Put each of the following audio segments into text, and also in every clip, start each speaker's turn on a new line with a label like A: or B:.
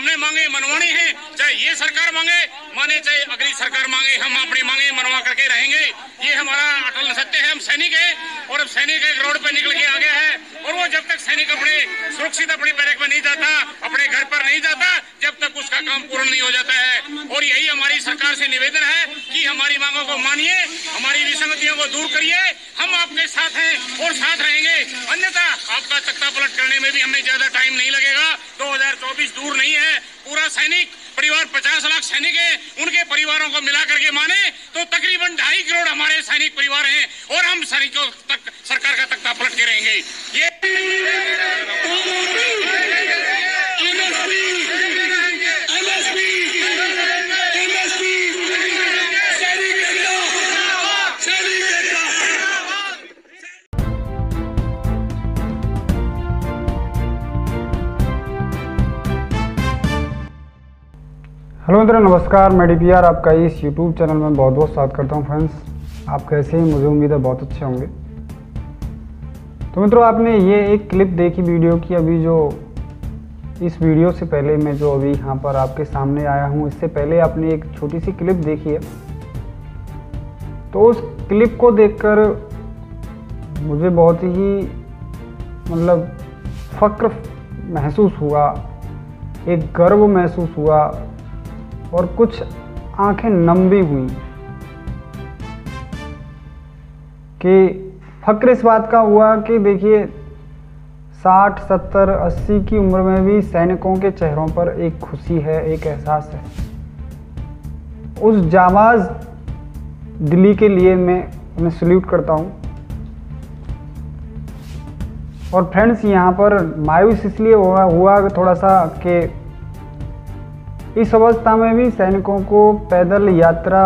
A: हमने मांगे मनवानी है, चाहे ये सरकार माने चाहे अगली सरकार मांगे, हम अपनी मांगे मनवा करके रहेंगे। ये हमारा अटल सत्य है। हम सैनिक है और अब सैनिक एक रोड पे निकल के आ गया है और वो जब तक सैनिक अपने सुरक्षित अपनी बैरक में नहीं जाता, अपने घर पर नहीं जाता, जब तक उसका काम पूर्ण नहीं हो जाता है। और यही हमारी सरकार से निवेदन है कि हमारी मांगों को मानिए, हमारी विसंगतियों को दूर करिए। हम आपके साथ हैं और साथ रहेंगे, अन्यथा आपका तख्ता पलट करने में भी हमें ज्यादा टाइम नहीं लगेगा। 2024 दूर नहीं है। पूरा सैनिक परिवार 50 लाख सैनिक है, उनके परिवारों को मिला करके माने तो तकरीबन 2.5 करोड़ हमारे सैनिक परिवार हैं और हम सैनिकों तक सरकार का तख्ता पलट के रहेंगे। ये
B: हेलो मित्रों, नमस्कार। मैं DPR आपका इस YouTube चैनल में बहुत बहुत स्वागत करता हूं। फ्रेंड्स, आप कैसे हैं? मुझे उम्मीद है बहुत अच्छे होंगे। तो मित्रों, आपने ये एक क्लिप देखी वीडियो की। अभी जो इस वीडियो से पहले मैं जो अभी यहाँ पर आपके सामने आया हूँ, इससे पहले आपने एक छोटी सी क्लिप देखी है। तो उस क्लिप को देखकर मुझे बहुत ही मतलब फ़ख्र महसूस हुआ, एक गर्व महसूस हुआ और कुछ आंखें नम भी हुई कि फ़ख्र इस बात का हुआ कि देखिए 60, 70, 80 की उम्र में भी सैनिकों के चेहरों पर एक खुशी है, एक एहसास है। उस जाबाज दिली के लिए मैं उन्हें सल्यूट करता हूँ। और फ्रेंड्स, यहाँ पर मायूस इसलिए हुआ थोड़ा सा कि इस अवस्था में भी सैनिकों को पैदल यात्रा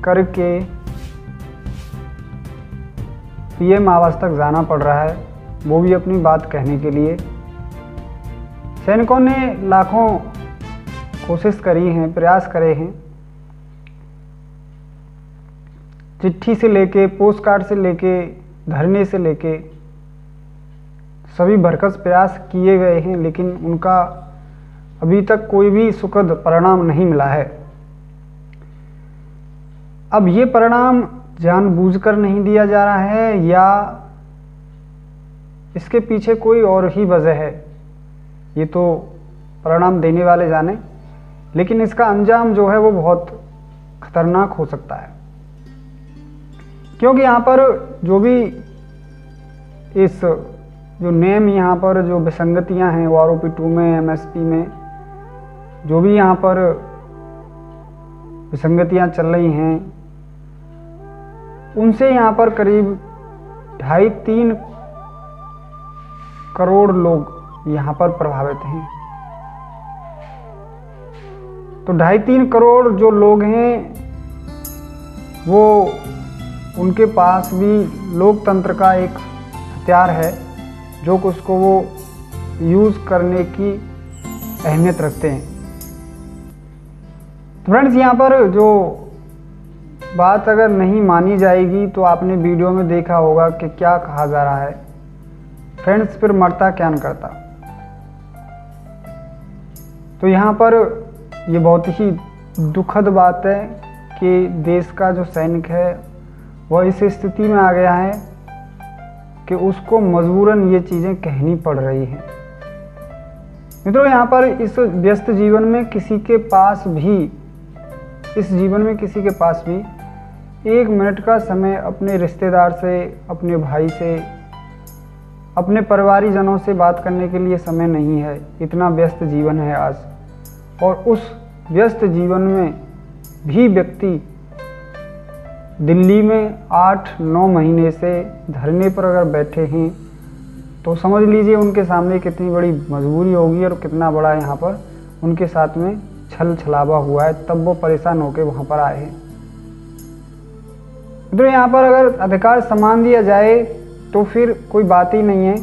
B: करके PM आवास तक जाना पड़ रहा है, वो भी अपनी बात कहने के लिए। सैनिकों ने लाखों कोशिश करी हैं, प्रयास करे हैं, चिट्ठी से लेके, पोस्ट कार्ड से लेके, धरने से लेके सभी भरकस प्रयास किए गए हैं, लेकिन उनका अभी तक कोई भी सुखद परिणाम नहीं मिला है। अब ये परिणाम जानबूझकर नहीं दिया जा रहा है या इसके पीछे कोई और ही वजह है, ये तो परिणाम देने वाले जाने, लेकिन इसका अंजाम जो है वो बहुत खतरनाक हो सकता है। क्योंकि यहाँ पर जो भी इस जो नेम यहाँ पर जो विसंगतियाँ हैं ROP2 में, MSP में जो भी यहाँ पर विसंगतियाँ चल रही हैं, उनसे यहाँ पर करीब 2.5-3 करोड़ लोग यहाँ पर प्रभावित हैं। तो 2.5-3 करोड़ जो लोग हैं वो उनके पास भी लोकतंत्र का एक हथियार है जो कि उसको वो यूज़ करने की अहमियत रखते हैं। फ्रेंड्स, यहाँ पर जो बात अगर नहीं मानी जाएगी तो आपने वीडियो में देखा होगा कि क्या कहा जा रहा है, फ्रेंड्स फिर मरता क्या न करता। तो यहाँ पर ये बहुत ही दुखद बात है कि देश का जो सैनिक है वह इस स्थिति में आ गया है कि उसको मजबूरन ये चीज़ें कहनी पड़ रही हैं। मित्रों, यहाँ पर इस व्यस्त जीवन में किसी के पास भी एक मिनट का समय अपने रिश्तेदार से, अपने भाई से, अपने परिवारीजनों से बात करने के लिए समय नहीं है। इतना व्यस्त जीवन है आज। और उस व्यस्त जीवन में भी व्यक्ति दिल्ली में 8-9 महीने से धरने पर अगर बैठे हैं तो समझ लीजिए उनके सामने कितनी बड़ी मजबूरी होगी और कितना बड़ा यहाँ पर उनके साथ में छल छलावा हुआ है, तब वो परेशान होकर वहाँ पर आए हैं। तो यहाँ पर अगर अधिकार समान दिया जाए तो फिर कोई बात ही नहीं है।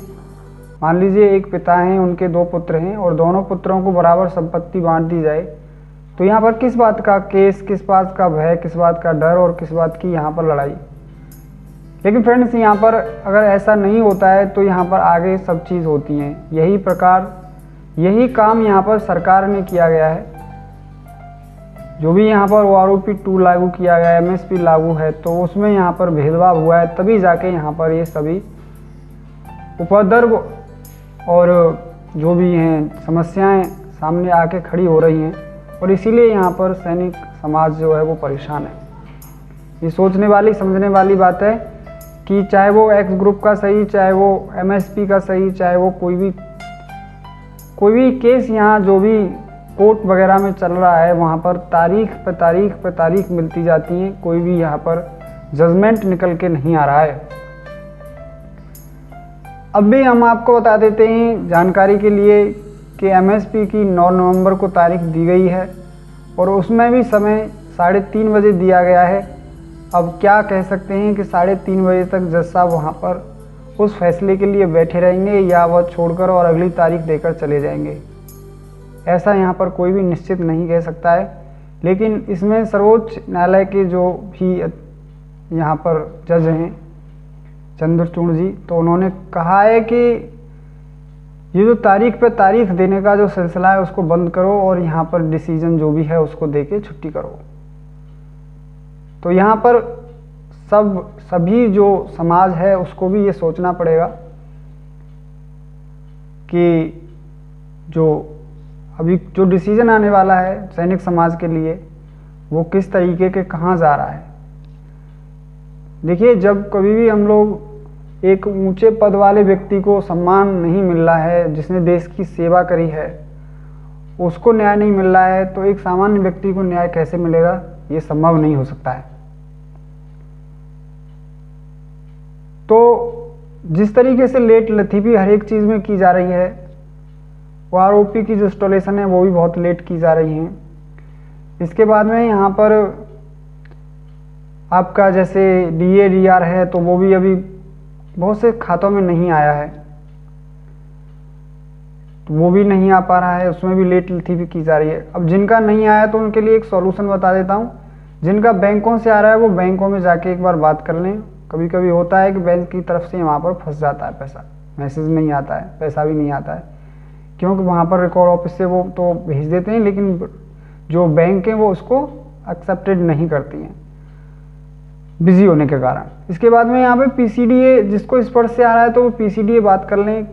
B: मान लीजिए एक पिता हैं, उनके 2 पुत्र हैं और दोनों पुत्रों को बराबर संपत्ति बांट दी जाए, तो यहाँ पर किस बात का केस, किस बात का भय, किस बात का डर और किस बात की यहाँ पर लड़ाई। लेकिन फ्रेंड्स, यहाँ पर अगर ऐसा नहीं होता है तो यहाँ पर आगे सब चीज़ होती हैं। यही प्रकार यही काम यहाँ पर सरकार ने किया गया है। जो भी यहाँ पर OROP 2 लागू किया गया है, MSP लागू है, तो उसमें यहाँ पर भेदभाव हुआ है, तभी जाके यहाँ पर ये सभी उपद्रव और जो भी हैं समस्याएं सामने आके खड़ी हो रही हैं, और इसीलिए यहाँ पर सैनिक समाज जो है वो परेशान है। ये सोचने वाली समझने वाली बात है कि चाहे वो एक्स ग्रुप का सही, चाहे वो MSP का सही, चाहे वो कोई भी केस यहाँ जो भी कोर्ट वगैरह में चल रहा है, वहाँ पर तारीख पे तारीख पे तारीख मिलती जाती है, कोई भी यहाँ पर जजमेंट निकल के नहीं आ रहा है। अब भी हम आपको बता देते हैं जानकारी के लिए कि MSP की 9 नवंबर को तारीख दी गई है और उसमें भी समय 3:30 बजे दिया गया है। अब क्या कह सकते हैं कि 3:30 बजे तक जज साहब वहाँ पर उस फैसले के लिए बैठे रहेंगे या वह छोड़कर और अगली तारीख देकर चले जाएंगे, ऐसा यहाँ पर कोई भी निश्चित नहीं कह सकता है। लेकिन इसमें सर्वोच्च न्यायालय के जो भी यहाँ पर जज हैं चंद्रचूड़ जी, तो उन्होंने कहा है कि ये जो तारीख पे तारीख देने का जो सिलसिला है उसको बंद करो और यहाँ पर डिसीजन जो भी है उसको दे के छुट्टी करो। तो यहाँ पर सभी जो समाज है उसको भी ये सोचना पड़ेगा कि जो अभी जो डिसीजन आने वाला है सैनिक समाज के लिए वो किस तरीके के कहाँ जा रहा है। देखिए, जब कभी भी हम लोग एक ऊंचे पद वाले व्यक्ति को सम्मान नहीं मिल रहा है, जिसने देश की सेवा करी है, उसको न्याय नहीं मिल रहा है, तो एक सामान्य व्यक्ति को न्याय कैसे मिलेगा, ये संभव नहीं हो सकता है। तो जिस तरीके से लेट लतीफ़ी हर एक चीज़ में की जा रही है, OROP की जो इंस्टॉलेशन है वो भी बहुत लेट की जा रही है। इसके बाद में यहाँ पर आपका जैसे DA DR है तो वो भी अभी बहुत से खातों में नहीं आया है, तो वो भी नहीं आ पा रहा है, उसमें भी लेट लतीफ़ी की जा रही है। अब जिनका नहीं आया तो उनके लिए एक सॉल्यूशन बता देता हूँ। जिनका बैंकों से आ रहा है वो बैंकों में जाके एक बार बात कर लें। कभी कभी होता है कि बैंक की तरफ से वहाँ पर फंस जाता है पैसा, मैसेज नहीं आता है, पैसा भी नहीं आता है, क्योंकि वहाँ पर रिकॉर्ड ऑफिस से वो तो भेज देते हैं, लेकिन जो बैंक हैं वो उसको एक्सेप्टेड नहीं करती हैं बिजी होने के कारण। इसके बाद में यहाँ पे PCDA जिसको स्पर्श से आ रहा है तो वो PCDA बात कर लें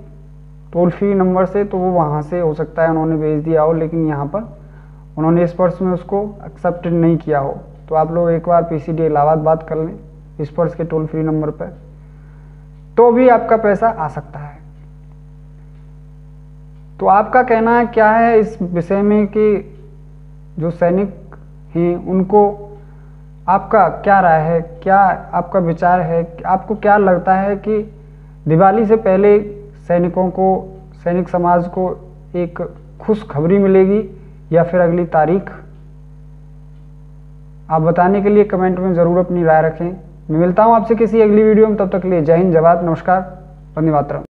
B: टोल फ्री नंबर से, तो वो वहाँ से हो सकता है उन्होंने भेज दिया हो, लेकिन यहाँ पर उन्होंने स्पर्श में उसको एक्सेप्टेड नहीं किया हो। तो आप लोग एक बार PCDA इलाहाबाद बात कर लें स्पर्श के टोल फ्री नंबर पर, तो भी आपका पैसा आ सकता है। तो आपका कहना क्या है इस विषय में कि जो सैनिक हैं उनको आपका क्या राय है, क्या आपका विचार है, आपको क्या लगता है कि दिवाली से पहले सैनिकों को, सैनिक समाज को एक खुशखबरी मिलेगी या फिर अगली तारीख? आप बताने के लिए कमेंट में ज़रूर अपनी राय रखें। मैं मिलता हूं आपसे किसी अगली वीडियो में, तब तक के लिए जय हिंद, जय भारत, नमस्कार, वंदे मातरम।